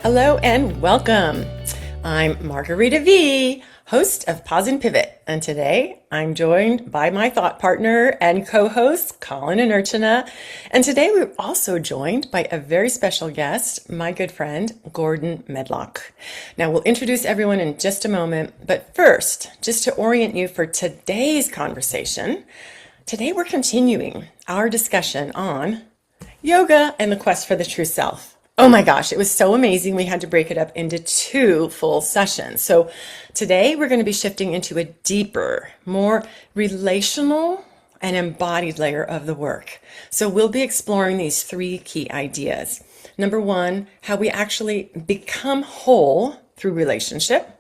Hello and welcome. I'm Margarita V, host of Pause and Pivot, and today I'm joined by my thought partner and co-hosts Colin and Urchana. And today we're also joined by a very special guest, my good friend Gordon Medlock. Now we'll introduce everyone in just a moment, but first, just to orient you for today's conversation, today we're continuing our discussion on yoga and the quest for the true self. Oh my gosh, it was so amazing. We had to break it up into 2 full sessions. So today we're going to be shifting into a deeper, more relational and embodied layer of the work. So we'll be exploring these 3 key ideas. Number 1, how we actually become whole through relationship,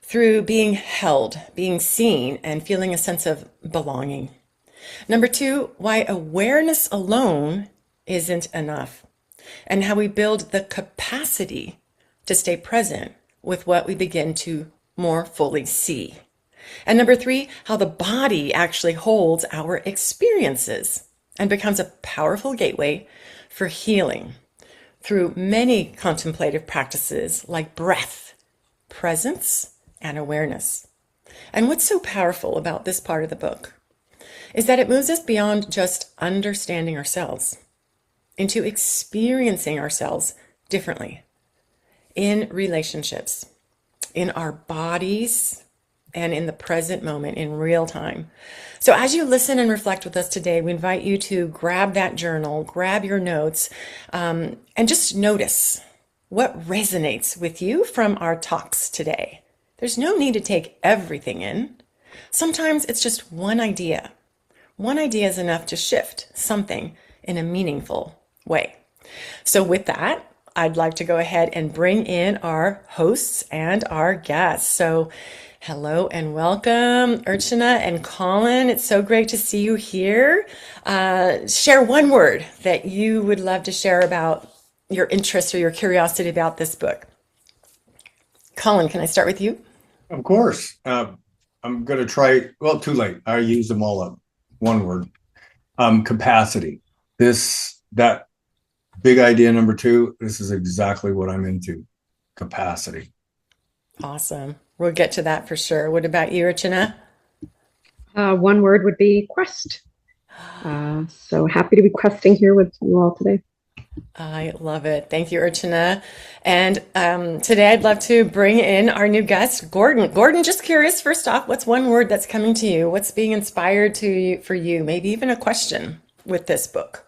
through being held, being seen, and feeling a sense of belonging. Number 2, why awareness alone isn't enough, and how we build the capacity to stay present with what we begin to more fully see. And number 3, how the body actually holds our experiences and becomes a powerful gateway for healing through many contemplative practices like breath, presence, and awareness. And what's so powerful about this part of the book is that it moves us beyond just understanding ourselves into experiencing ourselves differently in relationships, in our bodies, and in the present moment in real time. So as you listen and reflect with us today, we invite you to grab that journal, grab your notes, and just notice what resonates with you from our talks today. There's no need to take everything in. Sometimes it's just one idea. One idea is enough to shift something in a meaningful way. So with that, I'd like to go ahead and bring in our hosts and our guests. So hello and welcome, Urchana and Colin. It's so great to see you here. Share one word that you would love to share about your interest or your curiosity about this book. Colin, can I start with you? Of course. I'm going to try, well, too late. I used them all up. One word. Capacity. That big idea number 2, this is exactly what I'm into. Capacity. Awesome. We'll get to that for sure. What about you, Urchana? One word would be quest. So happy to be questing here with you all today. I love it. Thank you, Urchana. And today I'd love to bring in our new guest, Gordon. Gordon, just curious, first off, what's one word that's coming to you? What's being inspired to you for you? Maybe even a question with this book.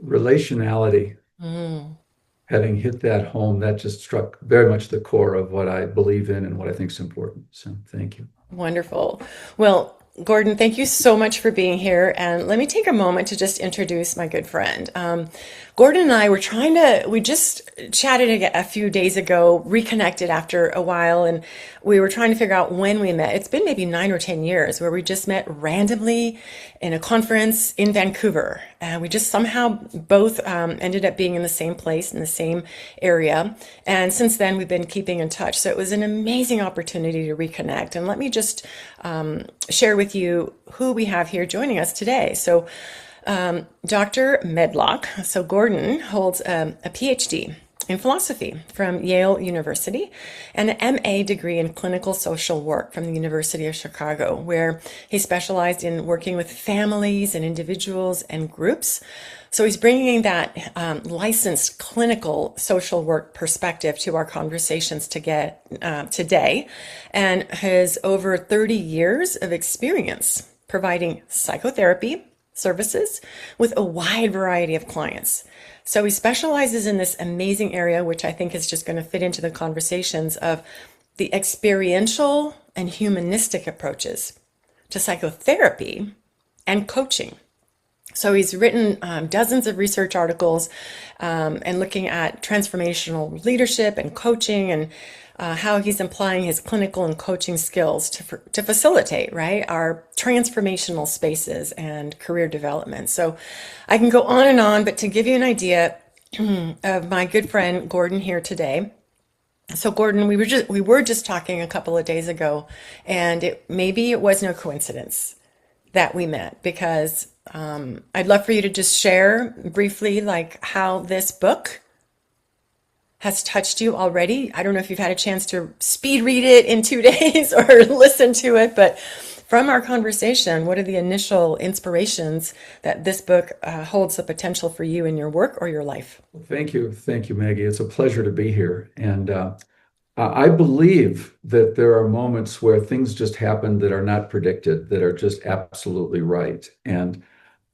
Relationality. Having hit that home, that just struck very much the core of what I believe in and what I think is important. So thank you. Wonderful. Well, Gordon, thank you so much for being here. And let me take a moment to just introduce my good friend. Gordon and I we just chatted a few days ago, reconnected after a while, and we were trying to figure out when we met. It's been maybe 9 or 10 years where we just met randomly in a conference in Vancouver. And we just somehow both ended up being in the same place, in the same area. And since then, we've been keeping in touch. So it was an amazing opportunity to reconnect. And let me just share with you who we have here joining us today. So Dr. Medlock, so Gordon holds a PhD in philosophy from Yale University and an MA degree in clinical social work from the University of Chicago, where he specialized in working with families and individuals and groups. So he's bringing that licensed clinical social work perspective to our conversations today, and has over 30 years of experience providing psychotherapy services with a wide variety of clients. So he specializes in this amazing area, which I think is just going to fit into the conversations of the experiential and humanistic approaches to psychotherapy and coaching. So he's written dozens of research articles and looking at transformational leadership and coaching and how he's applying his clinical and coaching skills to facilitate, right, our transformational spaces and career development. So I can go on, but to give you an idea of my good friend Gordon here today. So Gordon, we were just talking a couple of days ago, and maybe it was no coincidence that we met, because I'd love for you to just share briefly like how this book has touched you already. I don't know if you've had a chance to speed read it in 2 days or listen to it, but from our conversation, what are the initial inspirations that this book holds the potential for you in your work or your life? Well, thank you. Thank you, Maggie. It's a pleasure to be here. And I believe that there are moments where things just happen that are not predicted, that are just absolutely right. And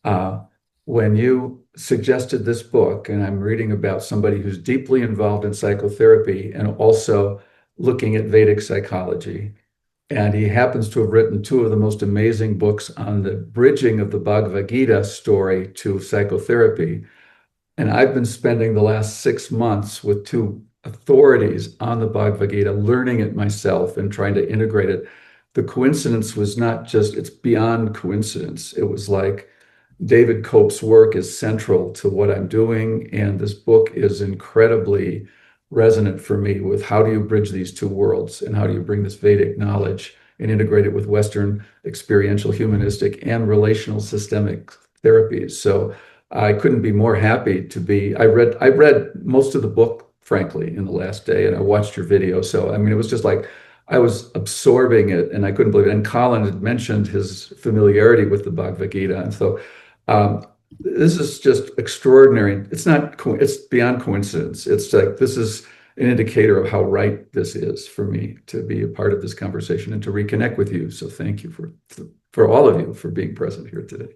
uh, when you suggested this book, and I'm reading about somebody who's deeply involved in psychotherapy and also looking at Vedic psychology, and he happens to have written two of the most amazing books on the bridging of the Bhagavad Gita story to psychotherapy. And I've been spending the last 6 months with two authorities on the Bhagavad Gita, learning it myself and trying to integrate it. The coincidence was not just, it's beyond coincidence. It was like David Cope's work is central to what I'm doing. And this book is incredibly resonant for me with how do you bridge these two worlds and how do you bring this Vedic knowledge and integrate it with Western experiential, humanistic, and relational systemic therapies. So I couldn't be more happy to be. I read most of the book, frankly, in the last day, and I watched your video. So I mean, it was just like I was absorbing it, and I couldn't believe it. And Colin had mentioned his familiarity with the Bhagavad Gita, and so this is just extraordinary. It's not. It's beyond coincidence. It's like this is an indicator of how right this is for me to be a part of this conversation and to reconnect with you. So thank you for all of you for being present here today.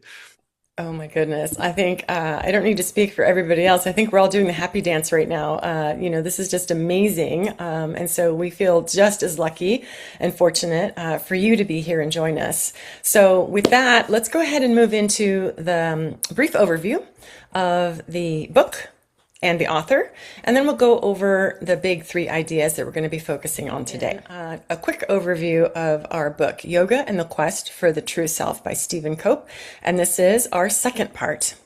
Oh my goodness. I think I don't need to speak for everybody else. I think we're all doing the happy dance right now. This is just amazing. And so we feel just as lucky and fortunate for you to be here and join us. So with that, let's go ahead and move into the brief overview of the book and the author, and then we'll go over the big three ideas that we're going to be focusing on today. A quick overview of our book, Yoga and the Quest for the True Self by Stephen Cope, and this is our second part.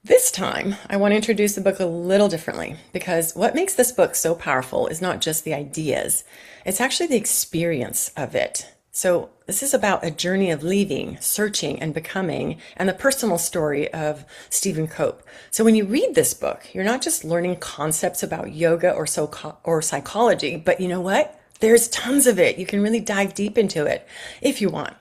This time, I want to introduce the book a little differently, because what makes this book so powerful is not just the ideas, it's actually the experience of it. So this is about a journey of leaving, searching, and becoming, and the personal story of Stephen Cope. So when you read this book, you're not just learning concepts about yoga or psychology, but you know what? There's tons of it. You can really dive deep into it if you want.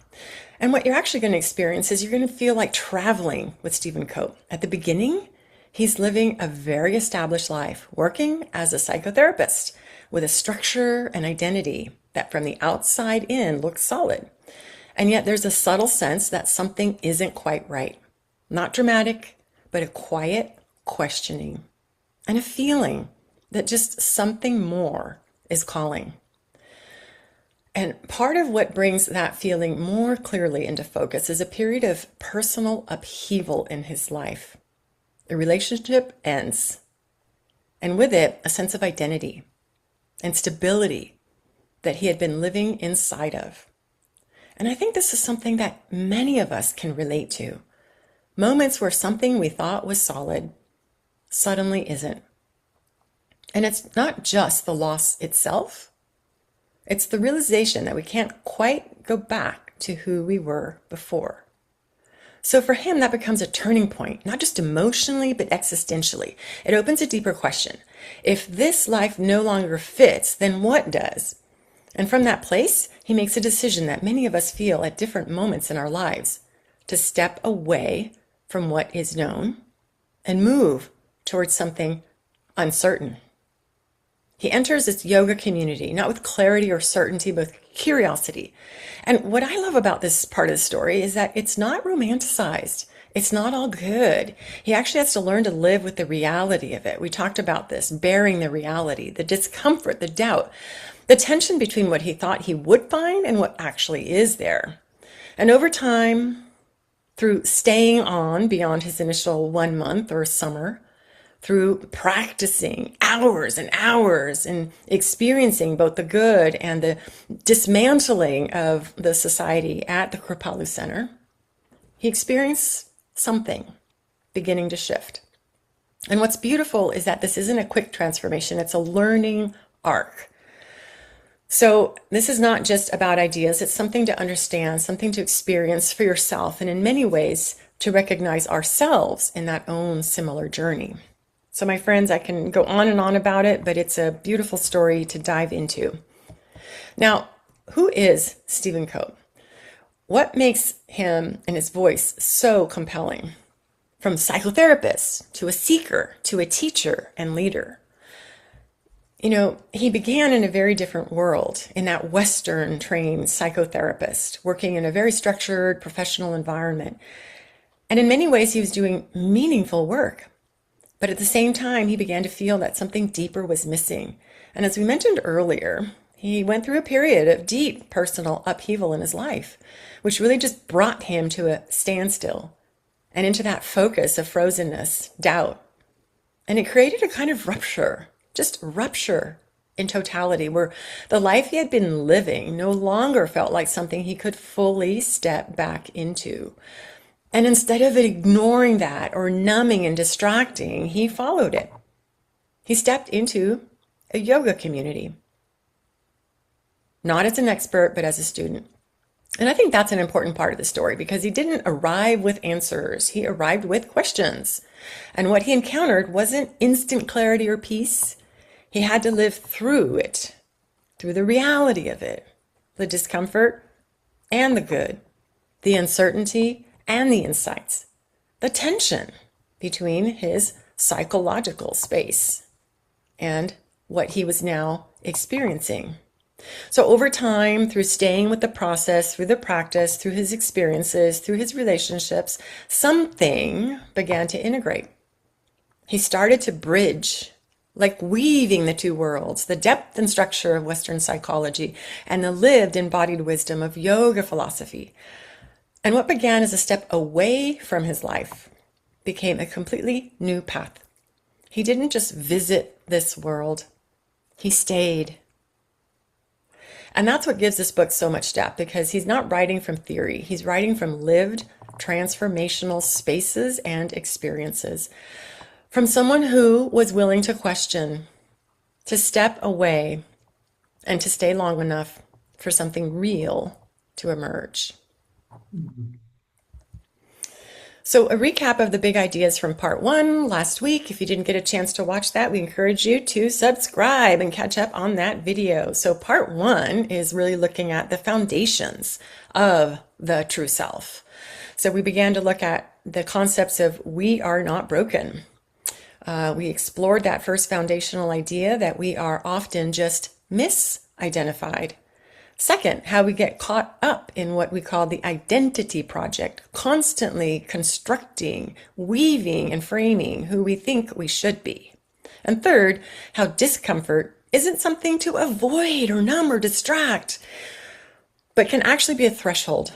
And what you're actually going to experience is you're going to feel like traveling with Stephen Cope. At the beginning, he's living a very established life, working as a psychotherapist with a structure and identity that from the outside in looks solid. And yet there's a subtle sense that something isn't quite right. Not dramatic, but a quiet questioning and a feeling that just something more is calling. And part of what brings that feeling more clearly into focus is a period of personal upheaval in his life. The relationship ends, and with it, a sense of identity and stability that he had been living inside of. And I think this is something that many of us can relate to. Moments where something we thought was solid suddenly isn't. And it's not just the loss itself. It's the realization that we can't quite go back to who we were before. So for him, that becomes a turning point, not just emotionally, but existentially. It opens a deeper question. If this life no longer fits, then what does? And from that place, he makes a decision that many of us feel at different moments in our lives, to step away from what is known and move towards something uncertain. He enters this yoga community, not with clarity or certainty, but with curiosity. And what I love about this part of the story is that it's not romanticized. It's not all good. He actually has to learn to live with the reality of it. We talked about this, bearing the reality, the discomfort, the doubt, the tension between what he thought he would find and what actually is there. And over time, through staying on beyond his initial 1 month or summer, through practicing hours and hours and experiencing both the good and the dismantling of the society at the Kripalu Center, he experienced something beginning to shift. And what's beautiful is that this isn't a quick transformation, it's a learning arc. So this is not just about ideas, it's something to understand, something to experience for yourself, and in many ways to recognize ourselves in that own similar journey. So my friends, I can go on and on about it, but it's a beautiful story to dive into. Now, who is Stephen Cope? What makes him and his voice so compelling? From psychotherapist to a seeker to a teacher and leader. You know, he began in a very different world, in that Western trained psychotherapist, working in a very structured professional environment. And in many ways, he was doing meaningful work. But at the same time, he began to feel that something deeper was missing. And as we mentioned earlier, he went through a period of deep personal upheaval in his life, which really just brought him to a standstill and into that focus of frozenness, doubt. And it created a kind of rupture, just rupture in totality, where the life he had been living no longer felt like something he could fully step back into. And instead of ignoring that or numbing and distracting, he followed it. He stepped into a yoga community, not as an expert, but as a student. And I think that's an important part of the story because he didn't arrive with answers. He arrived with questions. And what he encountered wasn't instant clarity or peace. He had to live through it, through the reality of it, the discomfort and the good, the uncertainty and the insights, the tension between his psychological space and what he was now experiencing. So over time, through staying with the process, through the practice, through his experiences, through his relationships, something began to integrate. He started to bridge, like weaving the two worlds, the depth and structure of Western psychology and the lived embodied wisdom of yoga philosophy. And what began as a step away from his life became a completely new path. He didn't just visit this world, he stayed. And that's what gives this book so much depth, because he's not writing from theory. He's writing from lived, transformational spaces and experiences. From someone who was willing to question, to step away, and to stay long enough for something real to emerge. Mm-hmm. So a recap of the big ideas from part 1 last week. If you didn't get a chance to watch that, we encourage you to subscribe and catch up on that video. So part 1 is really looking at the foundations of the true self. So we began to look at the concepts of we are not broken. We explored that first foundational idea that we are often just misidentified. Second, how we get caught up in what we call the identity project, constantly constructing, weaving, and framing who we think we should be. And third, how discomfort isn't something to avoid or numb or distract, but can actually be a threshold,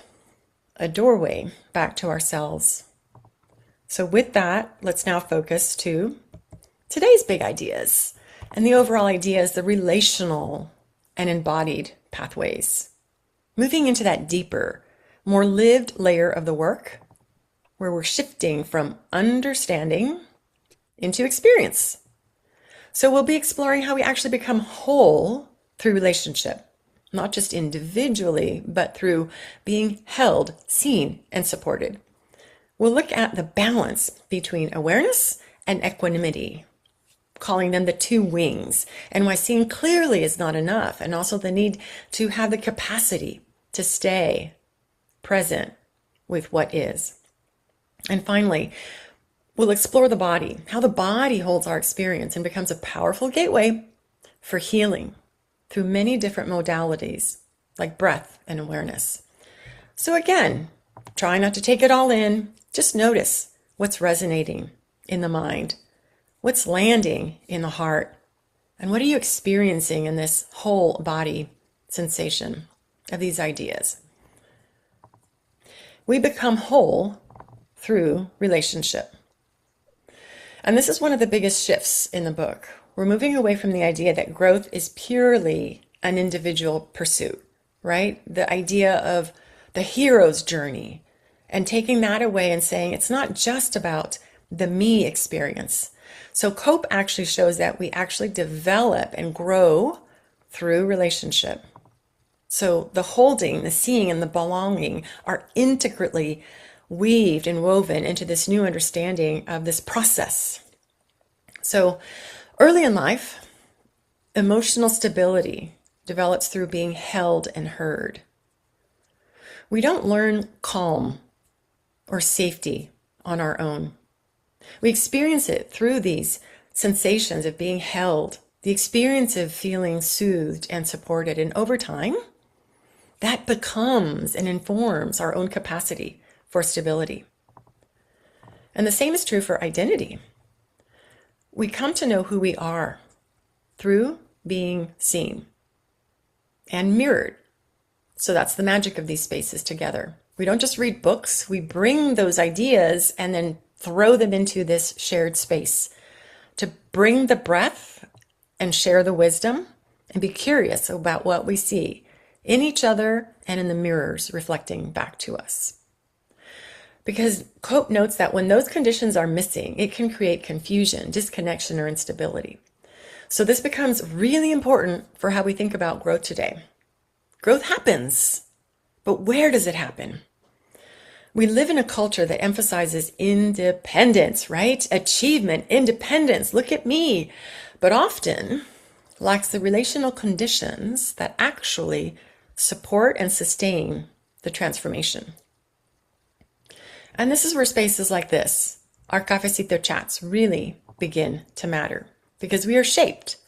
a doorway back to ourselves. So with that, let's now focus to today's big ideas. And the overall idea is the relational and embodied pathways. Moving into that deeper, more lived layer of the work, where we're shifting from understanding into experience. So we'll be exploring how we actually become whole through relationship, not just individually, but through being held, seen, and supported. We'll look at the balance between awareness and equanimity, calling them the two wings, and why seeing clearly is not enough, and also the need to have the capacity to stay present with what is. And finally, we'll explore the body, how the body holds our experience and becomes a powerful gateway for healing through many different modalities, like breath and awareness. So again, try not to take it all in, just notice what's resonating in the mind. What's landing in the heart? And what are you experiencing in this whole body sensation of these ideas? We become whole through relationship. And this is one of the biggest shifts in the book. We're moving away from the idea that growth is purely an individual pursuit, right? The idea of the hero's journey, and taking that away and saying it's not just about the me experience. So Cope actually shows that we actually develop and grow through relationship. So the holding, the seeing, and the belonging are intricately weaved and woven into this new understanding of this process. So early in life, emotional stability develops through being held and heard. We don't learn calm or safety on our own. We experience it through these sensations of being held, the experience of feeling soothed and supported. And over time, that becomes and informs our own capacity for stability. And the same is true for identity. We come to know who we are through being seen and mirrored. So that's the magic of these spaces together. We don't just read books, we bring those ideas and then throw them into this shared space to bring the breath and share the wisdom and be curious about what we see in each other and in the mirrors reflecting back to us. Because Cope notes that when those conditions are missing, it can create confusion, disconnection, or instability. So this becomes really important for how we think about growth today. Growth happens, but where does it happen? We live in a culture that emphasizes independence, right? Achievement, independence, look at me, but often lacks the relational conditions that actually support and sustain the transformation. And this is where spaces like this, our Cafecito Chats, really begin to matter because we are shaped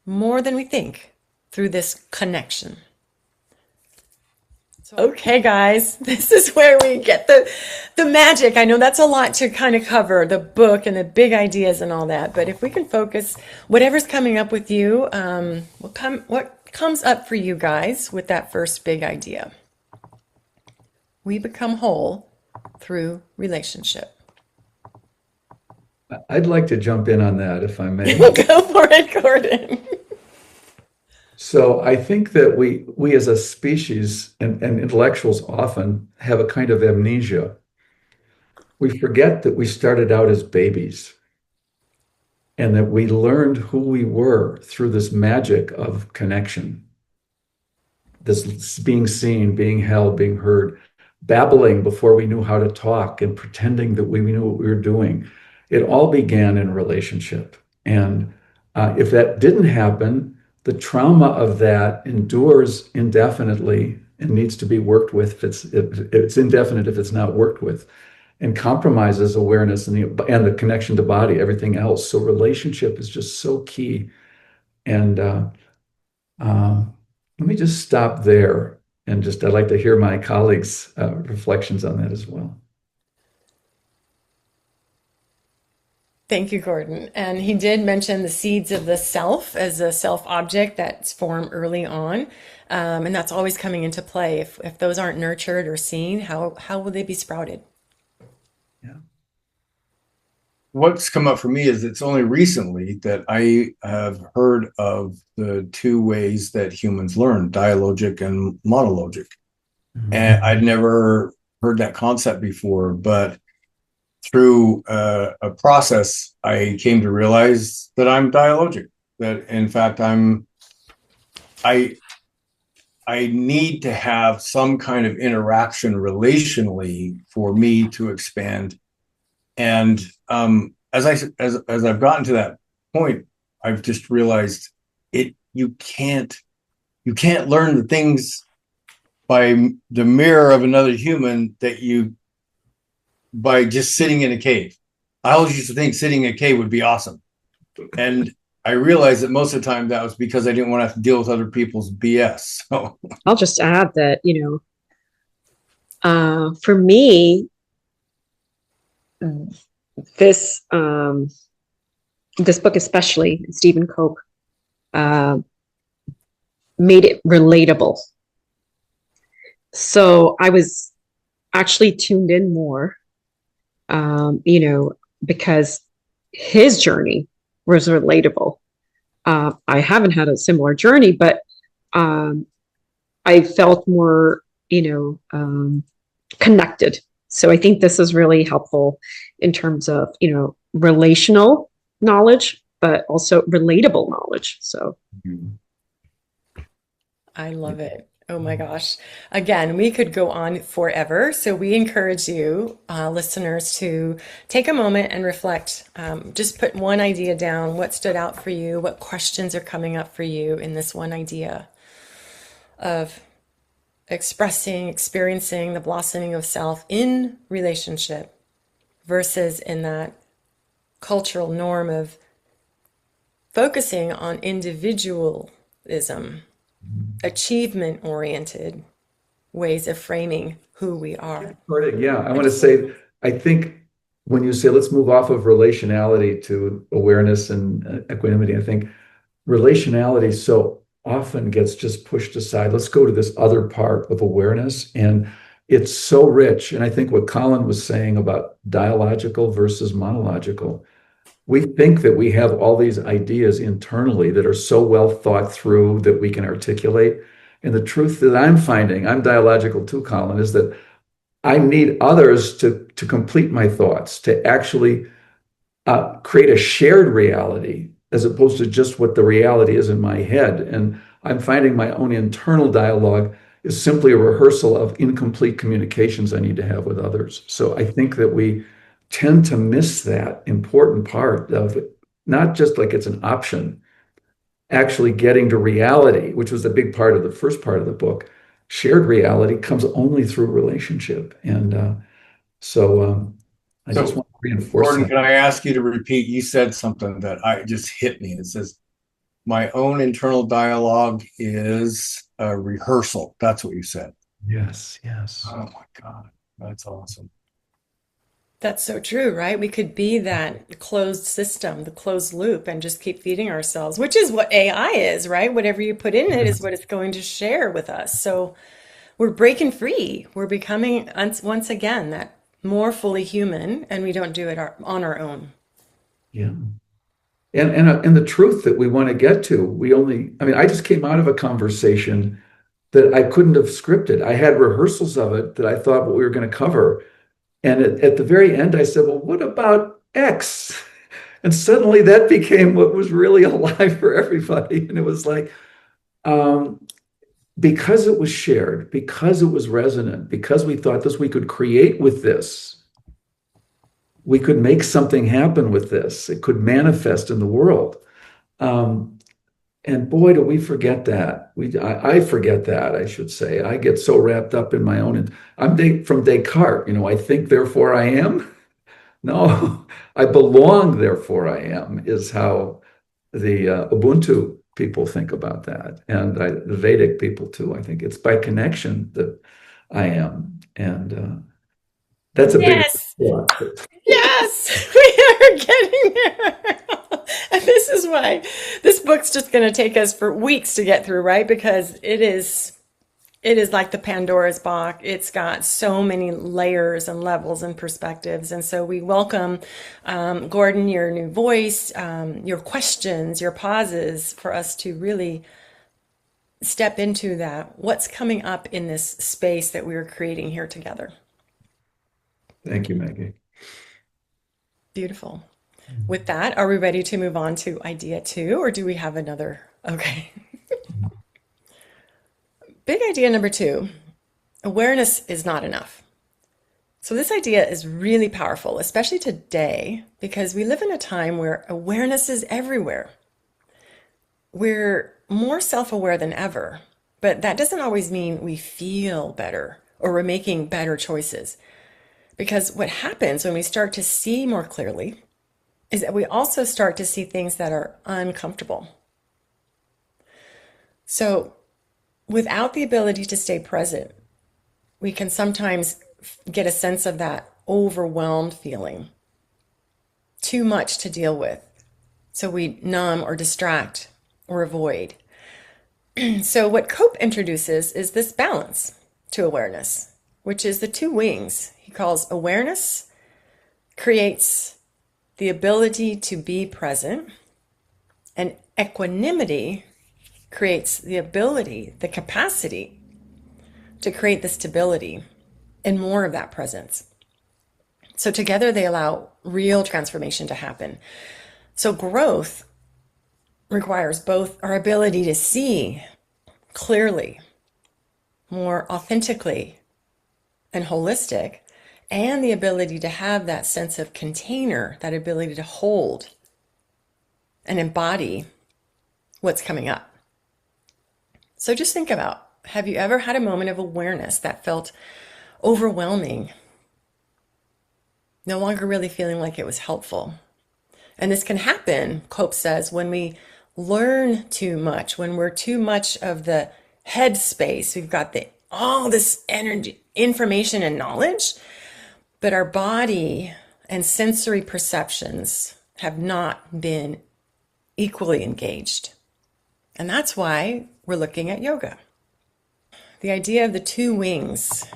more than we think through this connection. Okay, guys, this is where we get the magic. I know that's a lot to kind of cover, the book and the big ideas and all that. But if we can focus, whatever's coming up with you, what comes up for you guys with that first big idea? We become whole through relationship. I'd like to jump in on that, if I may. Go for it, Gordon. So I think that we as a species and intellectuals often have a kind of amnesia. We forget that we started out as babies and that we learned who we were through this magic of connection, this being seen, being held, being heard, babbling before we knew how to talk and pretending that we knew what we were doing. It all began in a relationship. And if that didn't happen, the trauma of that endures indefinitely and needs to be worked with. It's indefinite if it's not worked with, and compromises awareness and the connection to body, everything else. So relationship is just so key. And let me just stop there, and I'd like to hear my colleagues' reflections on that as well. Thank you, Gordon. And he did mention the seeds of the self as a self object that's formed early on. And that's always coming into play. If those aren't nurtured or seen, how will they be sprouted? Yeah. What's come up for me is it's only recently that I have heard of the two ways that humans learn, dialogic and monologic. Mm-hmm. And I'd never heard that concept before, but through a process, I came to realize that I'm dialogic, that in fact I need to have some kind of interaction relationally for me to expand. And as I've gotten to that point, I've just realized you can't learn the things by the mirror of another human by just sitting in a cave. I always used to think sitting in a cave would be awesome. And I realized that most of the time that was because I didn't want to have to deal with other people's BS. So I'll just add that, for me, this book, especially Stephen Cope, made it relatable. So I was actually tuned in more, because his journey was relatable. I haven't had a similar journey, but I felt more, connected. So I think this is really helpful in terms of, relational knowledge, but also relatable knowledge. So I love it. Oh my gosh. Again, we could go on forever. So we encourage you, listeners, to take a moment and reflect. Just put one idea down. What stood out for you? What questions are coming up for you in this one idea of expressing, experiencing the blossoming of self in relationship versus in that cultural norm of focusing on individualism, achievement oriented ways of framing who we are. Yeah, I want to say, I think when you say let's move off of relationality to awareness and equanimity, I think relationality so often gets just pushed aside. Let's go to this other part of awareness. And it's so rich. And I think what Colin was saying about dialogical versus monological, we think that we have all these ideas internally that are so well thought through that we can articulate. And the truth that I'm finding, I'm dialogical too, Colin, is that I need others to complete my thoughts, to actually create a shared reality as opposed to just what the reality is in my head. And I'm finding my own internal dialogue is simply a rehearsal of incomplete communications I need to have with others. So I think that we tend to miss that important part of it, not just like it's an option, actually getting to reality, which was the big part of the first part of the book. Shared reality comes only through relationship. And I just want to reinforce Gordon, that. can I ask you to repeat? You said something that I just hit me. It says, my own internal dialogue is a rehearsal. That's what you said. Yes, yes. Oh my God. That's awesome. That's so true, right? We could be that closed system, the closed loop, and just keep feeding ourselves, which is what AI is, right? Whatever you put in it is what it's going to share with us. So we're breaking free. We're becoming, once again, that more fully human, and we don't do it on our own. Yeah. And the truth that we want to get to, I mean, I just came out of a conversation that I couldn't have scripted. I had rehearsals of it that I thought what we were going to cover. And at the very end, I said, well, what about X? And suddenly that became what was really alive for everybody. And it was like, because it was shared, because it was resonant, because we thought this, we could create with this, we could make something happen with this, it could manifest in the world. And boy, do we forget that. I forget that, I should say. I get so wrapped up in my own, from Descartes, I think, therefore I am. No, I belong, therefore I am, is how the Ubuntu people think about that. And the Vedic people too. I think it's by connection that I am. And that's a big Yes, yes, we are getting there. And this is why this book's just going to take us for weeks to get through, right? Because it is like the Pandora's box. It's got so many layers and levels and perspectives. And so we welcome, Gordon, your new voice, your questions, your pauses for us to really step into that. What's coming up in this space that we're creating here together? Thank you, Maggie. Beautiful. With that, are we ready to move on to idea 2, or do we have another? Okay. Big idea number 2, awareness is not enough. So this idea is really powerful, especially today, because we live in a time where awareness is everywhere. We're more self-aware than ever, but that doesn't always mean we feel better or we're making better choices. Because what happens when we start to see more clearly is that we also start to see things that are uncomfortable. So without the ability to stay present, we can sometimes get a sense of that overwhelmed feeling, too much to deal with. So we numb or distract or avoid. So what Cope introduces is this balance to awareness, which is the 2 wings. He calls awareness creates the ability to be present, and equanimity creates the ability, the capacity to create the stability and more of that presence. So together they allow real transformation to happen. So growth requires both our ability to see clearly more authentically and holistic, and the ability to have that sense of container, that ability to hold and embody what's coming up. So just think about, have you ever had a moment of awareness that felt overwhelming, no longer really feeling like it was helpful? And this can happen, Cope says, when we learn too much, when we're too much of the head space. We've got all this energy, information, and knowledge, but our body and sensory perceptions have not been equally engaged. And that's why we're looking at yoga. The idea of the two wings,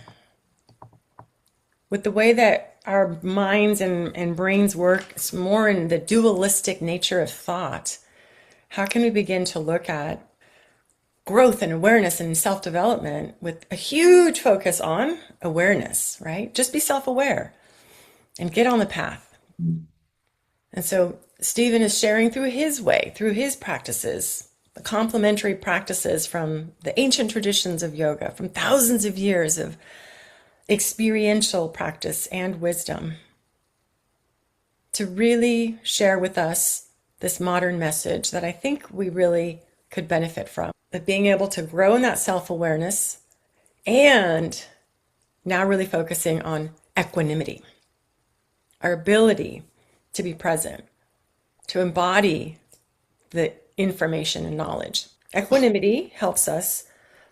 with the way that our minds and brains work, it's more in the dualistic nature of thought. How can we begin to look at growth and awareness and self-development with a huge focus on awareness, right? Just be self-aware and get on the path. And so Stephen is sharing through his way, through his practices, the complementary practices from the ancient traditions of yoga, from thousands of years of experiential practice and wisdom, to really share with us this modern message that I think we really could benefit from, of being able to grow in that self-awareness and now really focusing on equanimity, our ability to be present, to embody the information and knowledge. Equanimity helps us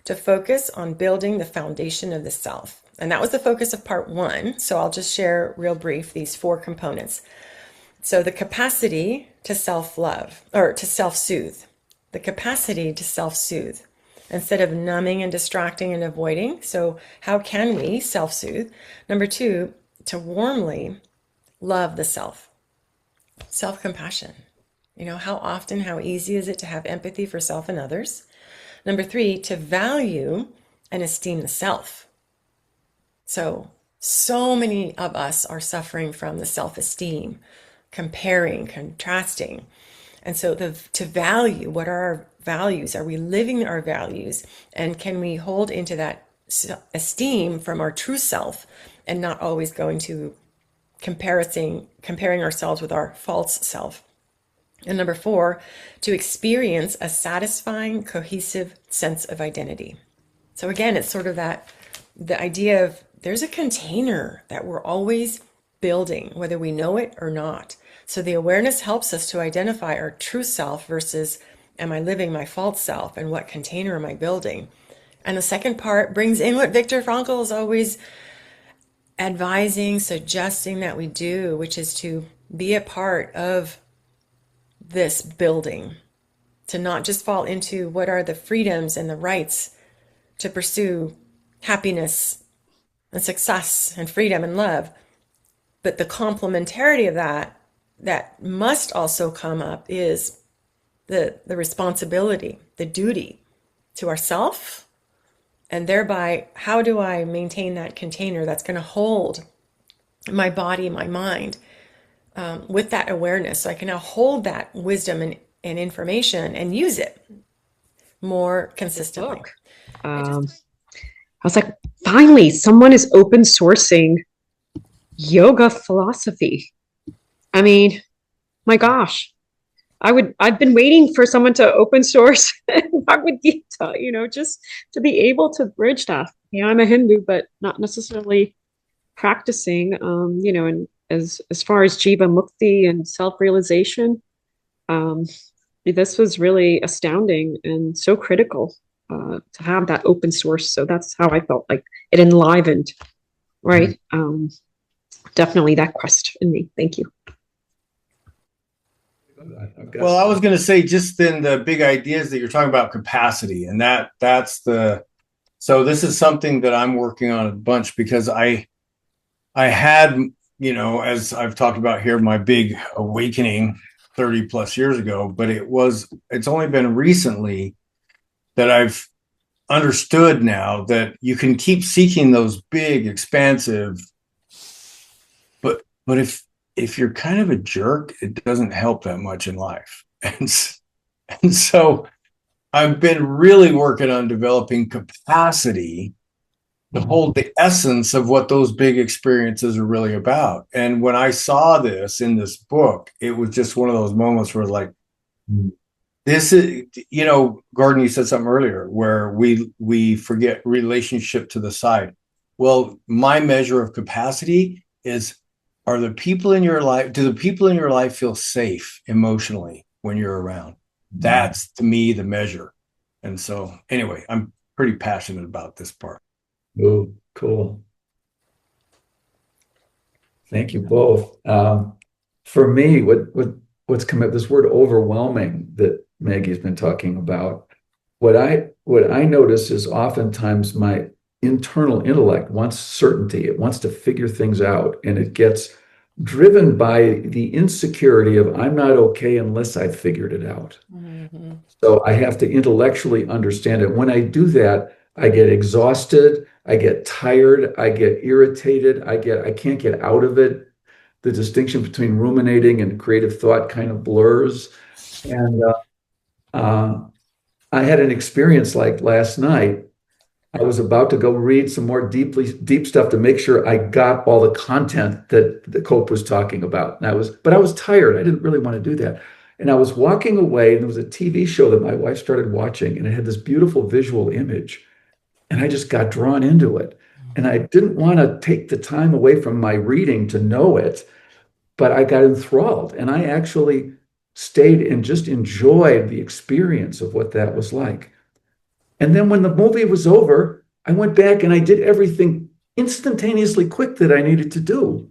to focus on building the foundation of the self. And that was the focus of part 1. So I'll just share real brief these 4 components. So the capacity to self-love, or to self-soothe, the capacity to self-soothe instead of numbing and distracting and avoiding. So how can we self-soothe? Number 2, to warmly love the self. Self-compassion. How often, how easy is it to have empathy for self and others? Number 3, to value and esteem the self. So many of us are suffering from the self-esteem, comparing, contrasting. And so to value, what are our values? Are we living our values? And can we hold into that esteem from our true self and not always going to comparing ourselves with our false self? And number 4, to experience a satisfying, cohesive sense of identity. So again, it's sort of the idea of there's a container that we're always building, whether we know it or not. So the awareness helps us to identify our true self versus, am I living my false self, and what container am I building? And the second part brings in what Viktor Frankl is always advising, suggesting that we do, which is to be a part of this building, to not just fall into what are the freedoms and the rights to pursue happiness and success and freedom and love, but the complementarity of that must also come up is the responsibility, the duty to ourself, and thereby how do I maintain that container that's going to hold my body, my mind, with that awareness, so I can now hold that wisdom and information and use it more consistently. I was like, finally, someone is open sourcing yoga philosophy. I mean, my gosh, I've been waiting for someone to open source Bhagavad Gita, just to be able to bridge that. I'm a Hindu, but not necessarily practicing, and as far as Jiva Mukti and self-realization, this was really astounding and so critical to have that open source. So that's how I felt like it enlivened, right? Definitely that quest in me. Thank you. Well, I was going to say just then the big ideas that you're talking about, capacity, and so this is something that I'm working on a bunch, because I had, as I've talked about here, my big awakening 30 plus years ago, but it's only been recently that I've understood now that you can keep seeking those big, expansive, but if you're kind of a jerk, it doesn't help that much in life. And so I've been really working on developing capacity to hold the essence of what those big experiences are really about. And when I saw this in this book, it was just one of those moments where like, this is, Gordon, you said something earlier where we forget relationship to the side. Well, my measure of capacity is, do the people in your life feel safe emotionally when you're around? That's to me the measure. And so anyway, I'm pretty passionate about this part. Oh, cool. Thank you both. For me, what's come up, this word overwhelming that Maggie's been talking about, what I notice is oftentimes my internal intellect wants certainty. It wants to figure things out, and it gets driven by the insecurity of I'm not okay unless I've figured it out. Mm-hmm. So I have to intellectually understand it. When I do that, I get exhausted, I get tired, I get irritated, I can't get out of it. The distinction between ruminating and creative thought kind of blurs. And I had an experience like last night. I was about to go read some more deep stuff to make sure I got all the content that the Cope was talking about. But I was tired. I didn't really want to do that. And I was walking away, and there was a TV show that my wife started watching, and it had this beautiful visual image. And I just got drawn into it. And I didn't want to take the time away from my reading to know it, but I got enthralled. And I actually stayed and just enjoyed the experience of what that was like. And then when the movie was over, I went back and I did everything instantaneously quick that I needed to do.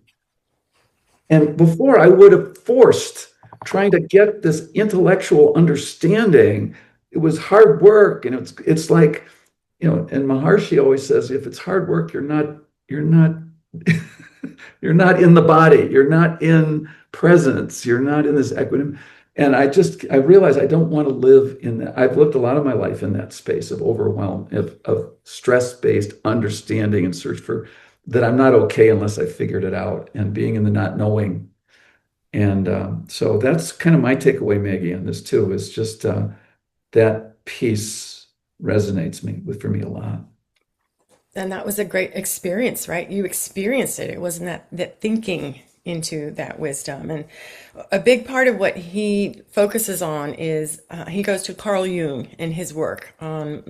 And before, I would have forced trying to get this intellectual understanding. It was hard work, and it's like, and Maharshi always says, if it's hard work, you're not you're not in the body, you're not in presence, you're not in this equanimity. And I realized I don't want to live in that. I've lived a lot of my life in that space of overwhelm, of stress-based understanding and search for that I'm not okay unless I figured it out, and being in the not knowing. And so that's kind of my takeaway, Maggie, on this too, is just that piece resonates for me a lot. And that was a great experience, right? You experienced it. It wasn't that thinking into that wisdom. And a big part of what he focuses on is he goes to Carl Jung in his work on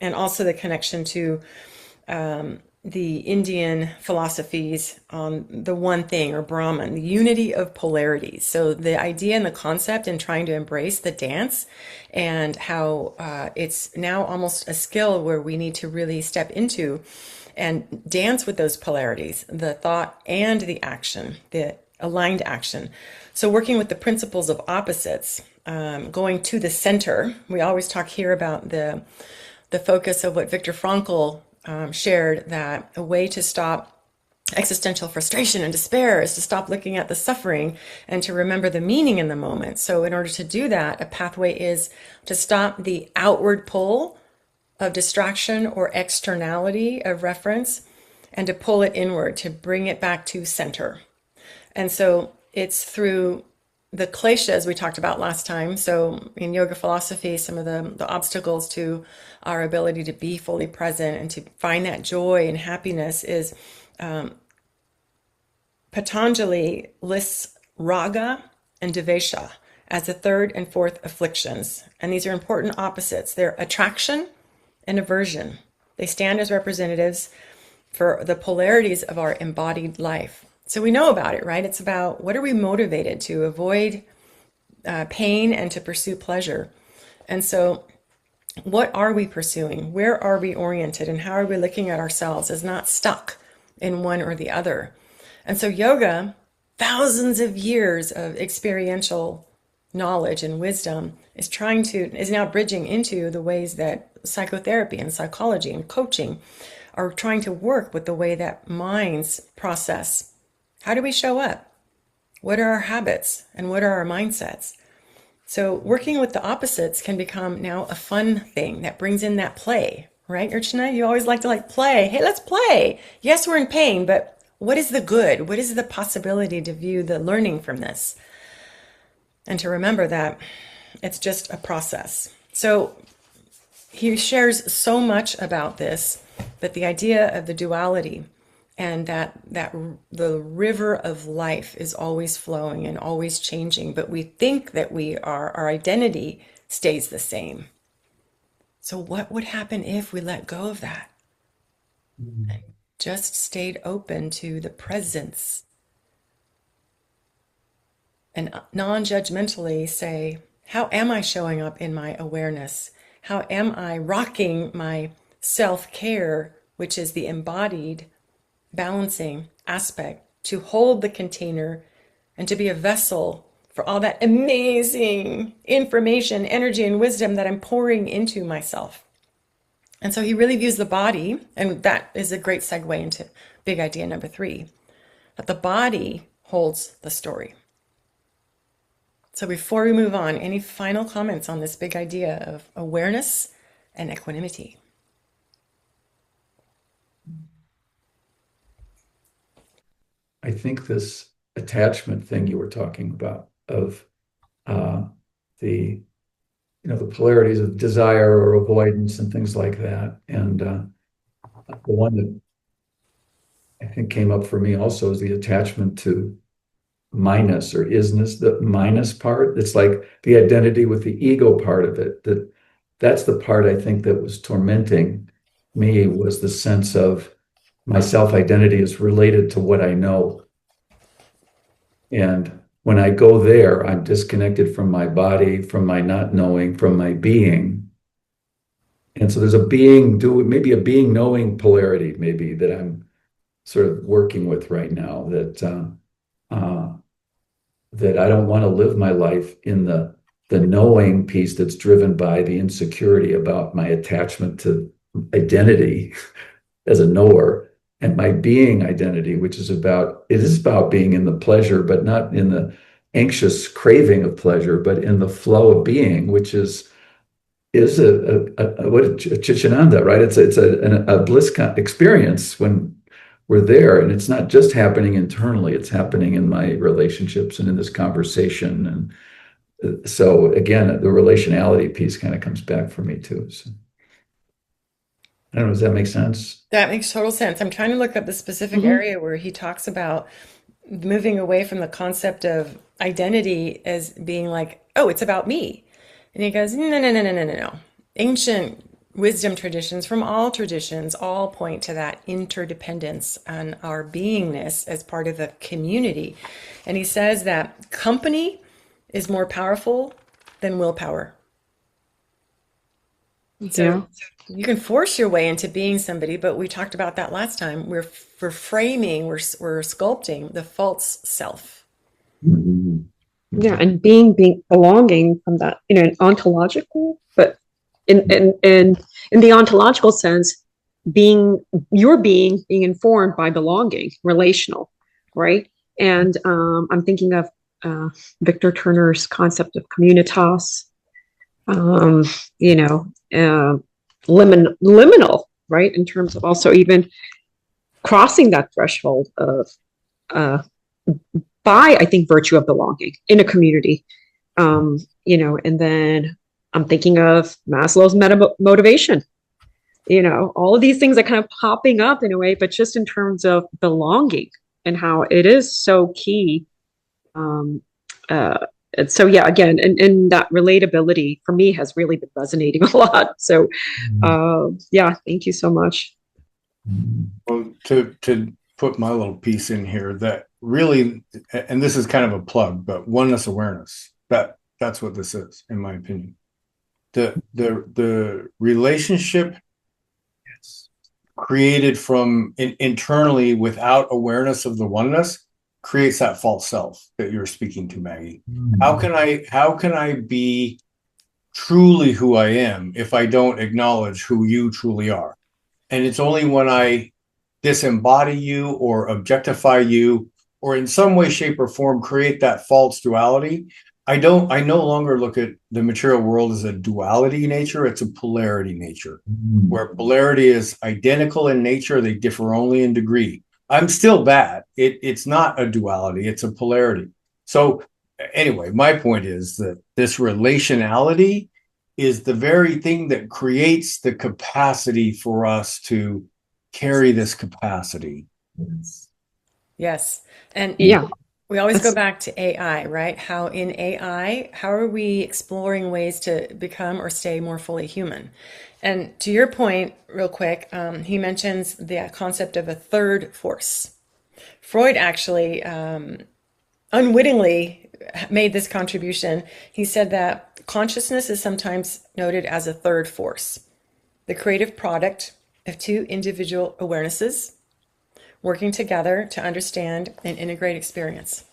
and also the connection to the Indian philosophies on the one thing, or Brahman, the unity of polarities. So the idea and the concept in trying to embrace the dance, and how it's now almost a skill where we need to really step into and dance with those polarities, the thought and the action, the aligned action. So working with the principles of opposites, going to the center. We always talk here about the focus of what Viktor Frankl shared, that a way to stop existential frustration and despair is to stop looking at the suffering and to remember the meaning in the moment. So in order to do that, a pathway is to stop the outward pull of distraction or externality of reference, and to pull it inward, to bring it back to center. And so it's through the kleshas we talked about last time. So in yoga philosophy, some of the obstacles to our ability to be fully present and to find that joy and happiness is Patanjali lists raga and devesha as the third and fourth afflictions. And these are important opposites. They're attraction and aversion. They stand as representatives for the polarities of our embodied life. So we know about it, right? It's about what are we motivated to avoid pain and to pursue pleasure. And so what are we pursuing? Where are we oriented? And how are we looking at ourselves as not stuck in one or the other? And so yoga, thousands of years of experiential knowledge and wisdom, is now bridging into the ways that psychotherapy and psychology and coaching are trying to work with the way that minds process. How do we show up? What are our habits and what are our mindsets? So working with the opposites can become now a fun thing that brings in that play, right? Urchana, you always like to play. Hey, let's play. Yes, we're in pain, but what is the good? What is the possibility to view the learning from this? And to remember that it's just a process. So he shares so much about this, but the idea of the duality and that the river of life is always flowing and always changing, but we think that our identity stays the same. So what would happen if we let go of that? And just stayed open to the presence and non-judgmentally say, how am I showing up in my awareness? How am I rocking my self-care, which is the embodied balancing aspect, to hold the container and to be a vessel for all that amazing information, energy, and wisdom that I'm pouring into myself. And so he really views the body, and that is a great segue into big idea number 3, that the body holds the story. So before we move on, any final comments on this big idea of awareness and equanimity? I think this attachment thing you were talking about of the the polarities of desire or avoidance and things like that, and the one that I think came up for me also is the attachment to minus or isness, the minus part. It's like the identity with the ego part of it. That's the part I think that was tormenting me, was the sense of my self-identity is related to what I know. And when I go there, I'm disconnected from my body, from my not knowing, from my being. And so there's a being maybe a being knowing polarity, maybe, that I'm sort of working with right now, that I don't want to live my life in the knowing piece that's driven by the insecurity about my attachment to identity as a knower, and my being identity, which is about being in the pleasure, but not in the anxious craving of pleasure, but in the flow of being, which is what Chichananda, right? It's a bliss experience when we're there, and it's not just happening internally; it's happening in my relationships and in this conversation. And so again, the relationality piece kind of comes back for me too. So, I don't know. Does that make sense? That makes total sense. I'm trying to look up the specific area where he talks about moving away from the concept of identity as being like, oh, it's about me. And he goes, no, no, no, no, no, no, no. Ancient wisdom traditions from all traditions all point to that interdependence on our beingness as part of a community. And he says that company is more powerful than willpower. So you can force your way into being somebody, but we talked about that last time. We're framing, we're sculpting the false self. Yeah, and being belonging from that, ontological, but in the ontological sense, being informed by belonging, relational, right? And I'm thinking of Victor Turner's concept of communitas, liminal, right? In terms of also even crossing that threshold of by, I think, virtue of belonging in a community, and then I'm thinking of Maslow's motivation, all of these things are kind of popping up in a way, but just in terms of belonging and how it is so key. And so, yeah, again, and that relatability for me has really been resonating a lot. So, yeah, thank you so much. Well, to put my little piece in here, that really, and this is kind of a plug, but oneness awareness, that's what this is, in my opinion. The relationship created from internally without awareness of the oneness creates that false self that you're speaking to, Maggie. How can I be truly who I am if I don't acknowledge who you truly are? And it's only when I disembody you or objectify you or in some way, shape, or form create that false duality. I no longer look at the material world as a duality nature, it's a polarity nature, where polarity is identical in nature, they differ only in degree. I'm still bad. It's not a duality, it's a polarity. So anyway, my point is that this relationality is the very thing that creates the capacity for us to carry this capacity. Yes. And Yeah. we always go That's back to AI, right? How in AI, how are we exploring ways to become or stay more fully human? And to your point, real quick, he mentions the concept of a third force. Freud actually unwittingly made this contribution. He said that consciousness is sometimes noted as a third force, the creative product of two individual awarenesses working together to understand and integrate experience.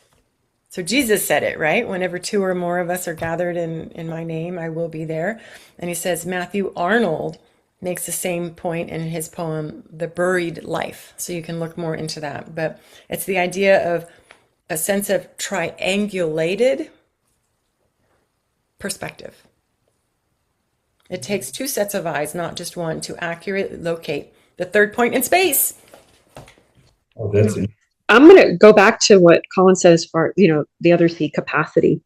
So Jesus said it, right? Whenever two or more of us are gathered in my name, I will be there. And he says Matthew Arnold makes the same point in his poem, The Buried Life. So you can look more into that. But it's the idea of a sense of triangulated perspective. It takes two sets of eyes, not just one, to accurately locate the third point in space. Oh, that's it. I'm going to go back to what Colin said as far, the other C, capacity.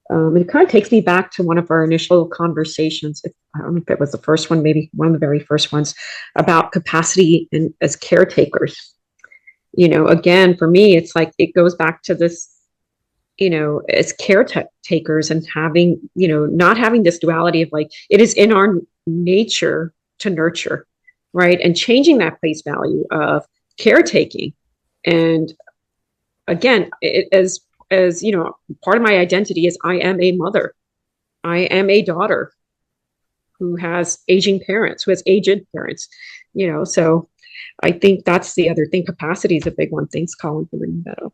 And it kind of takes me back to one of our initial conversations. I don't know if it was the first one, maybe one of the very first ones, about capacity and as caretakers. Again, for me, it's like it goes back to this, as caretakers and having, not having this duality of like, it is in our nature to nurture, right? And changing that place value of caretaking. And again, as part of my identity is I am a mother. I am a daughter who has aging parents, who has aged parents, so I think that's the other thing. Capacity is a big one. Thanks, Colin, for bringing that up.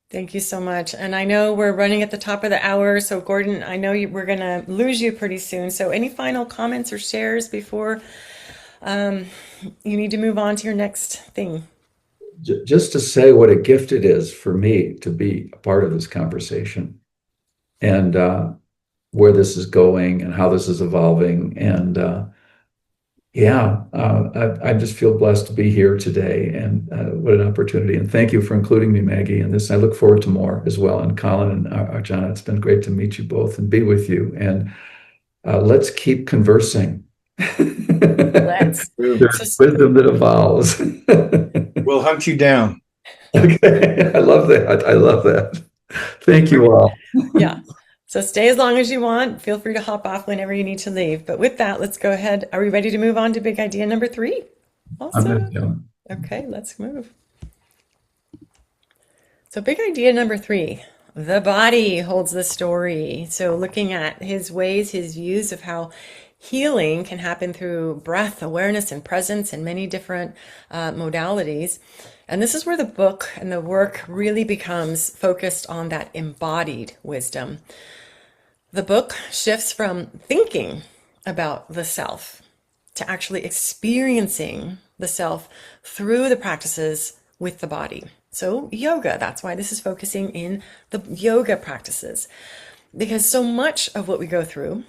Thank you so much. And I know we're running at the top of the hour. So Gordon, I know we're going to lose you pretty soon. So any final comments or shares before you need to move on to your next thing? Just to say what a gift it is for me to be a part of this conversation, and where this is going and how this is evolving. And I just feel blessed to be here today, and what an opportunity. And thank you for including me, Maggie, in this. I look forward to more as well. And Colin and Arjana, it's been great to meet you both and be with you. And let's keep conversing. Let's. There's wisdom that evolves. We'll hunt you down. Okay. I love that. Thank you all. Yeah. So stay as long as you want. Feel free to hop off whenever you need to leave. But with that, let's go ahead. Are we ready to move on to big idea number 3? Awesome. Okay, let's move. So big idea number 3, the body holds the story. So looking at his ways, his views of how healing can happen through breath, awareness, and presence in many different modalities. And this is where the book and the work really becomes focused on that embodied wisdom. The book shifts from thinking about the self to actually experiencing the self through the practices with the body. So yoga, that's why this is focusing in the yoga practices, because so much of what we go through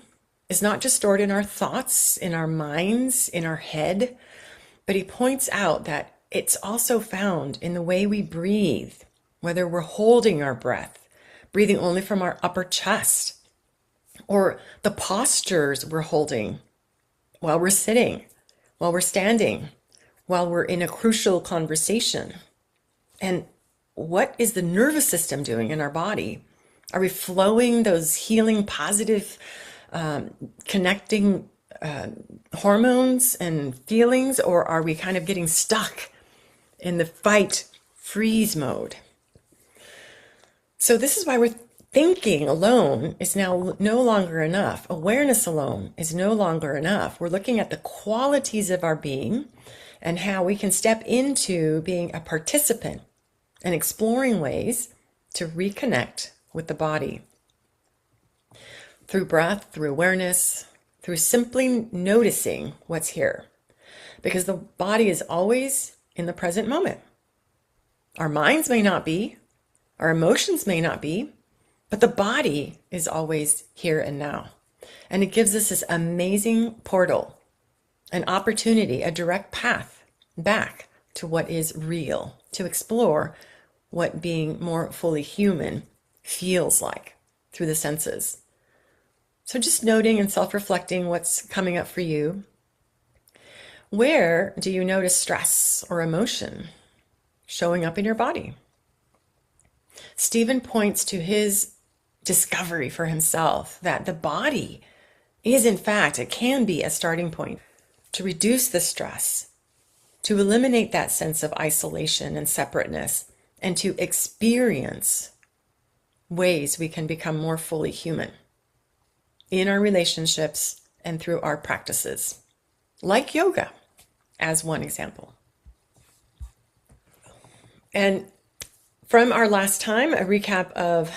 is not just stored in our thoughts, in our minds, in our head, but he points out that it's also found in the way we breathe, whether we're holding our breath, breathing only from our upper chest, or the postures we're holding while we're sitting, while we're standing, while we're in a crucial conversation. And what is the nervous system doing in our body? Are we flowing those healing, positive, connecting hormones and feelings, or are we kind of getting stuck in the fight freeze mode? So this is why we're thinking alone is now no longer enough. Awareness alone is no longer enough. We're looking at the qualities of our being and how we can step into being a participant and exploring ways to reconnect with the body. Through breath, through awareness, through simply noticing what's here. Because the body is always in the present moment. Our minds may not be, our emotions may not be, but the body is always here and now. And it gives us this amazing portal, an opportunity, a direct path back to what is real, to explore what being more fully human feels like through the senses. So just noting and self-reflecting what's coming up for you. Where do you notice stress or emotion showing up in your body? Stephen points to his discovery for himself that the body is, in fact, it can be a starting point to reduce the stress, to eliminate that sense of isolation and separateness, and to experience ways we can become more fully human in our relationships and through our practices, like yoga, as one example. And from our last time, a recap of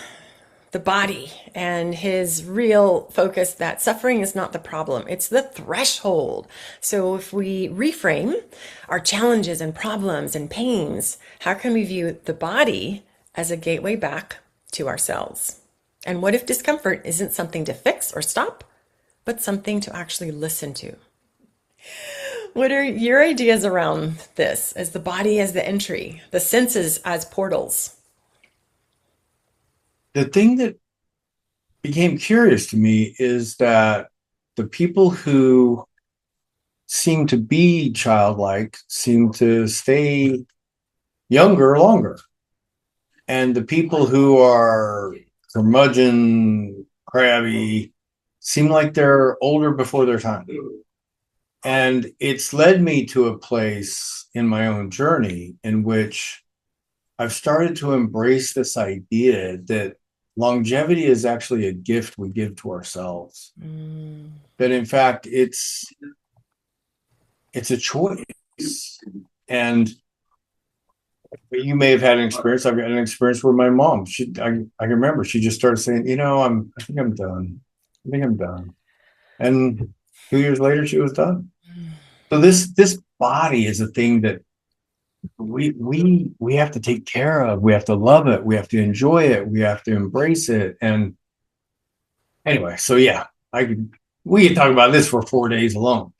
the body and his real focus that suffering is not the problem, it's the threshold. So if we reframe our challenges and problems and pains, how can we view the body as a gateway back to ourselves? And what if discomfort isn't something to fix or stop, but something to actually listen to? What are your ideas around this, as the body as the entry, the senses as portals? The thing that became curious to me is that the people who seem to be childlike seem to stay younger longer. And the people who are curmudgeon, crabby, seem like they're older before their time. And it's led me to a place in my own journey in which I've started to embrace this idea that longevity is actually a gift we give to ourselves. That in fact, it's a choice. And you may have had an experience. I've got an experience where my mom, I can remember, she just started saying, I think I'm done. I think I'm done. And 2 years later, she was done. So this body is a thing that we have to take care of. We have to love it. We have to enjoy it. We have to embrace it. And anyway, so yeah, we could talk about this for 4 days alone.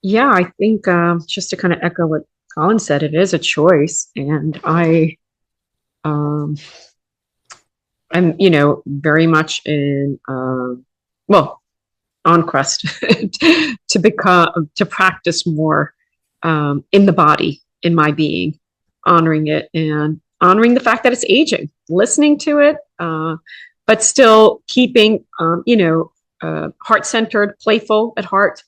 Yeah, I think just to kind of echo what Colin said, it is a choice, and I'm very much in on quest to practice more in the body, in my being, honoring it and honoring the fact that it's aging, listening to it, but still keeping heart-centered, playful at heart.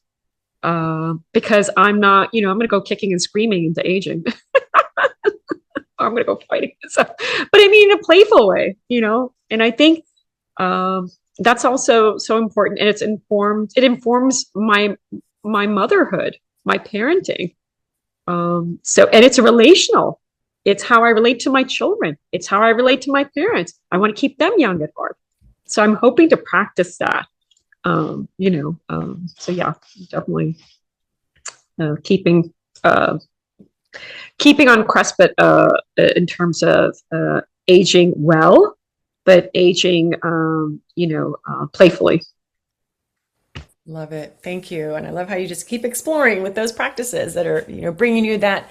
Because I'm not, I'm going to go kicking and screaming into aging. I'm going to go fighting. So, but I mean, in a playful way, and I think that's also so important. And it informs my motherhood, my parenting. And it's relational. It's how I relate to my children. It's how I relate to my parents. I want to keep them young at heart. So I'm hoping to practice that. So yeah, definitely keeping on quest, but in terms of aging well, but aging, playfully. Love it. Thank you. And I love how you just keep exploring with those practices that are, bringing you that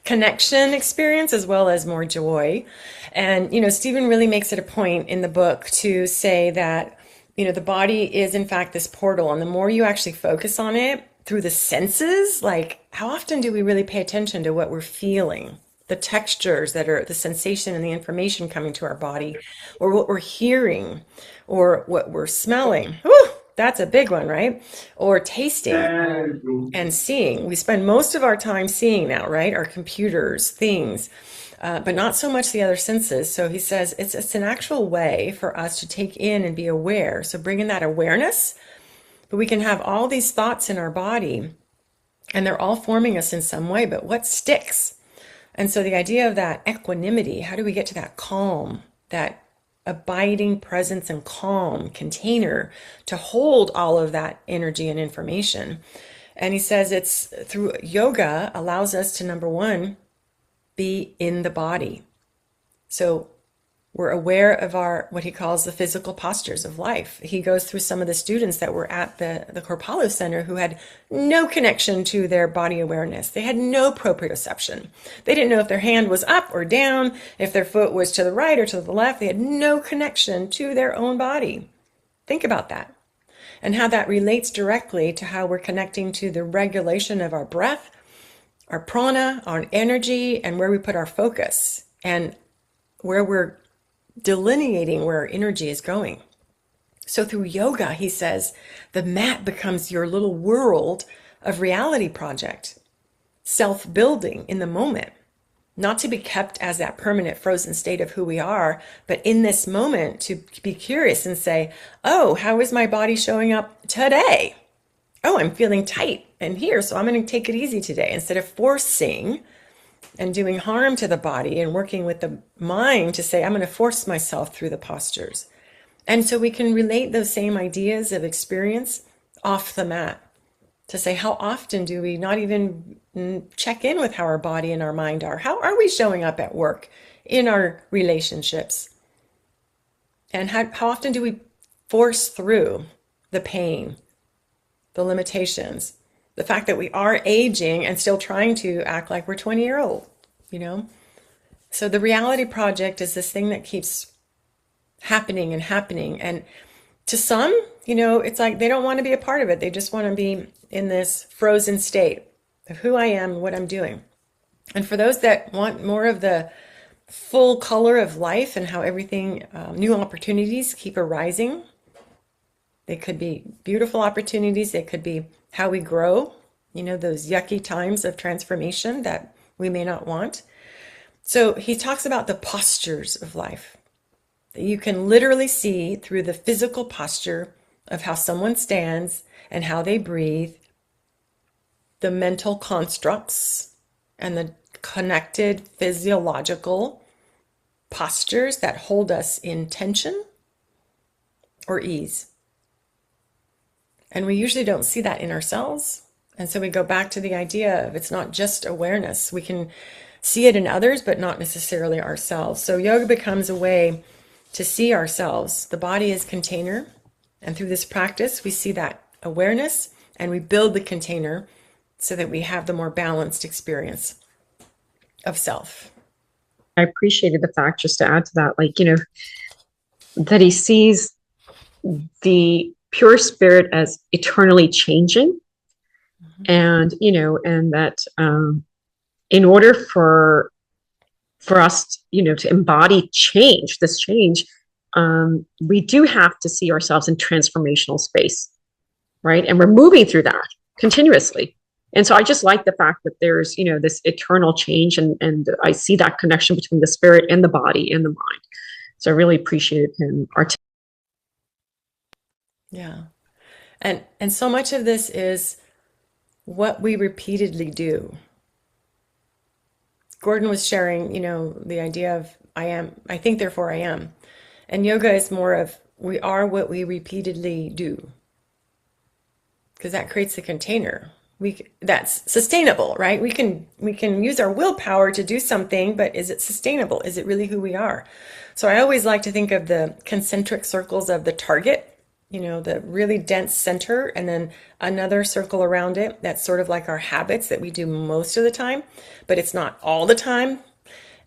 connection experience as well as more joy. And, Stephen really makes it a point in the book to say that, the body is in fact this portal. And the more you actually focus on it through the senses, like how often do we really pay attention to what we're feeling? The textures that are the sensation and the information coming to our body, or what we're hearing, or what we're smelling. Whew, that's a big one, right? Or tasting and seeing. We spend most of our time seeing now, right? Our computers, things, but not so much the other senses. So he says it's an actual way for us to take in and be aware. So bring in that awareness, but we can have all these thoughts in our body and they're all forming us in some way, but what sticks? And so the idea of that equanimity, how do we get to that calm, that abiding presence and calm container to hold all of that energy and information? And he says it's through yoga allows us to, number one, be in the body. So we're aware of what he calls the physical postures of life. He goes through some of the students that were at the Korpalo Center who had no connection to their body awareness. They had no proprioception. They didn't know if their hand was up or down, if their foot was to the right or to the left. They had no connection to their own body. Think about that and how that relates directly to how we're connecting to the regulation of our breath, our prana, our energy, and where we put our focus and where we're delineating where our energy is going. So through yoga, he says, the mat becomes your little world of reality project, self-building in the moment, not to be kept as that permanent frozen state of who we are, but in this moment to be curious and say, oh, how is my body showing up today? Oh, I'm feeling tight and here, so I'm going to take it easy today instead of forcing and doing harm to the body and working with the mind to say, I'm going to force myself through the postures. And so we can relate those same ideas of experience off the mat to say, how often do we not even check in with how our body and our mind are? How are we showing up at work, in our relationships? And how often do we force through the pain, the limitations, the fact that we are aging and still trying to act like we're 20-year-old, you know? So the reality project is this thing that keeps happening and happening. And to some, you know, it's like they don't want to be a part of it. They just want to be in this frozen state of who I am and what I'm doing. And for those that want more of the full color of life and how everything, new opportunities keep arising. They could be beautiful opportunities. They could be how we grow, you know, those yucky times of transformation that we may not want. So he talks about the postures of life that you can literally see through the physical posture of how someone stands and how they breathe, the mental constructs and the connected physiological postures that hold us in tension or ease. And we usually don't see that in ourselves. And so we go back to the idea of it's not just awareness. We can see it in others, but not necessarily ourselves. So yoga becomes a way to see ourselves. The body is container. And through this practice, we see that awareness and we build the container so that we have the more balanced experience of self. I appreciated the fact, just to add to that, like, you know, that he sees the pure spirit as eternally changing. And, you know, and that in order for us, you know, to embody change, this change, we do have to see ourselves in transformational space, right? And we're moving through that continuously. And so I just like the fact that there's, you know, this eternal change, and I see that connection between the spirit and the body and the mind. So I really appreciated him. Yeah. And so much of this is what we repeatedly do. Gordon was sharing, you know, the idea of I think, therefore I am. And yoga is more of we are what we repeatedly do. Because that creates a container. That's sustainable, right? We can use our willpower to do something, but is it sustainable? Is it really who we are? So I always like to think of the concentric circles of the target, you know, the really dense center, and then another circle around it. That's sort of like our habits that we do most of the time, but it's not all the time.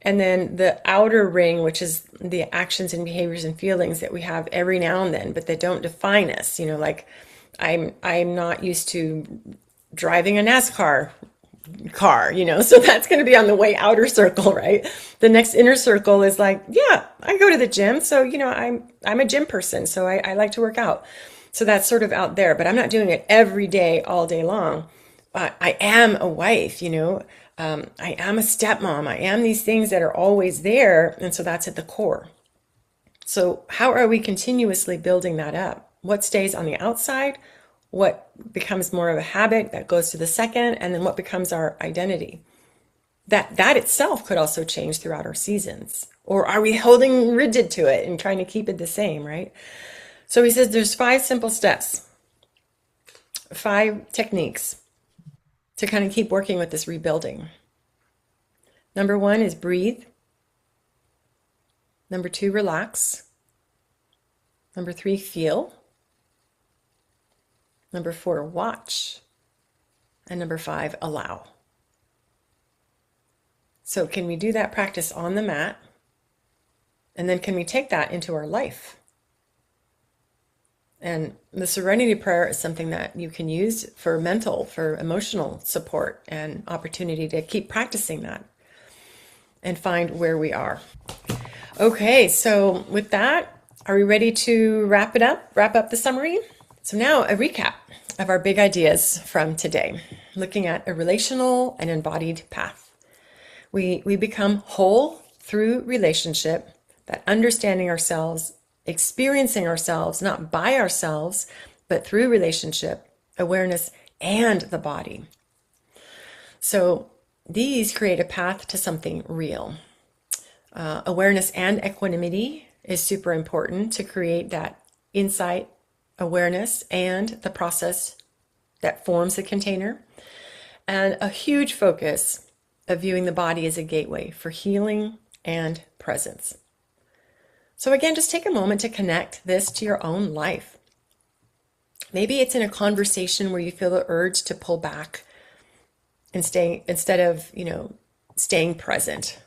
And then the outer ring, which is the actions and behaviors and feelings that we have every now and then, but they don't define us. You know, like I'm not used to driving a NASCAR car, you know, so that's going to be on the way outer circle, right? The next inner circle is like, yeah, I go to the gym. So, you know, I'm a gym person. So I like to work out. So that's sort of out there, but I'm not doing it every day, all day long. I am a wife, you know, I am a stepmom. I am these things that are always there. And so that's at the core. So how are we continuously building that up? What stays on the outside? What becomes more of a habit that goes to the second, and then what becomes our identity? That itself could also change throughout our seasons. Or are we holding rigid to it and trying to keep it the same, right? So he says there's 5 simple steps, 5 techniques to kind of keep working with this rebuilding. Number 1 is breathe. Number 2, relax. Number 3, feel. Number 4, watch. And number 5, allow. So can we do that practice on the mat? And then can we take that into our life? And the Serenity Prayer is something that you can use for mental, for emotional support and opportunity to keep practicing that and find where we are. Okay, so with that, are we ready to wrap up the summary? So now a recap of our big ideas from today, looking at a relational and embodied path. We become whole through relationship, that understanding ourselves, experiencing ourselves, not by ourselves, but through relationship, awareness, and the body. So these create a path to something real. Awareness and equanimity is super important to create that insight, awareness, and the process that forms the container. And a huge focus of viewing the body as a gateway for healing and presence. So again, just take a moment to connect this to your own life. Maybe it's in a conversation where you feel the urge to pull back and stay instead of, staying present.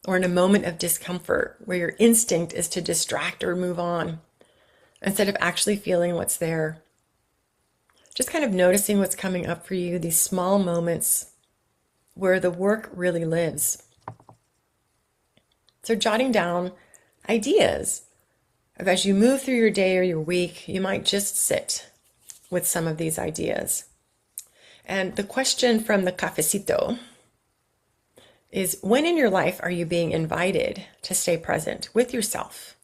Or in a moment of discomfort where your instinct is to distract or move on instead of actually feeling what's there. Just kind of noticing what's coming up for you, these small moments where the work really lives. So jotting down ideas of as you move through your day or your week, you might just sit with some of these ideas. And the question from the cafecito is, when in your life are you being invited to stay present with yourself,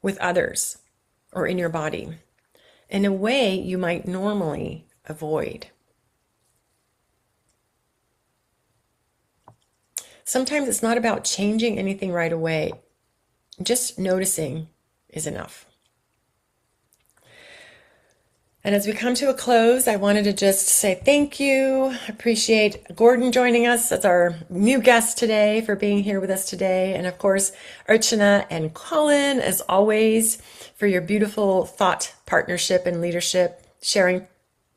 with others, or in your body, in a way you might normally avoid? Sometimes it's not about changing anything right away. Just noticing is enough. And as we come to a close, I wanted to just say thank you. I appreciate Gordon joining us as our new guest today, for being here with us today. And of course, Archana and Colin, as always, for your beautiful thought partnership and leadership, sharing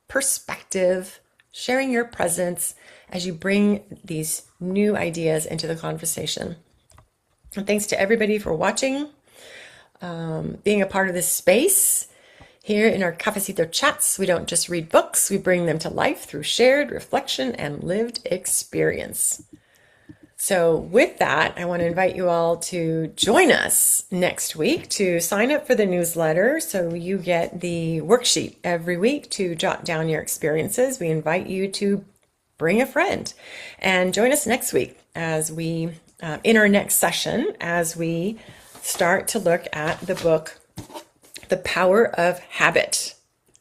perspective, sharing your presence as you bring these new ideas into the conversation. And thanks to everybody for watching, being a part of this space. Here in our Cafecito Chats, we don't just read books, we bring them to life through shared reflection and lived experience. So with that, I want to invite you all to join us next week to sign up for the newsletter so you get the worksheet every week to jot down your experiences. We invite you to bring a friend and join us next week as we, in our next session, as we start to look at the book The Power of Habit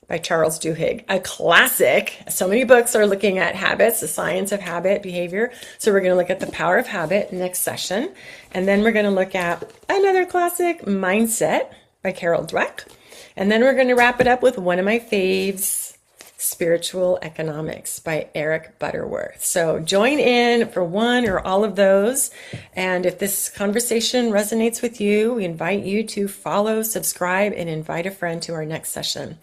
by Charles Duhigg, a classic. So many books are looking at habits, the science of habit, behavior. So we're going to look at The Power of Habit next session. And then we're going to look at another classic, Mindset by Carol Dweck. And then we're going to wrap it up with one of my faves, Spiritual Economics by Eric Butterworth. So join in for one or all of those. And if this conversation resonates with you, we invite you to follow, subscribe, and invite a friend to our next session.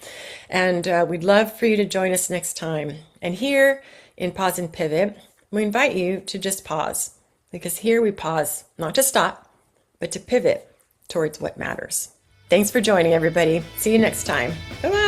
And we'd love for you to join us next time. And here in Pause and Pivot, we invite you to just pause, because here we pause, not to stop, but to pivot towards what matters. Thanks for joining, everybody. See you next time. Bye-bye.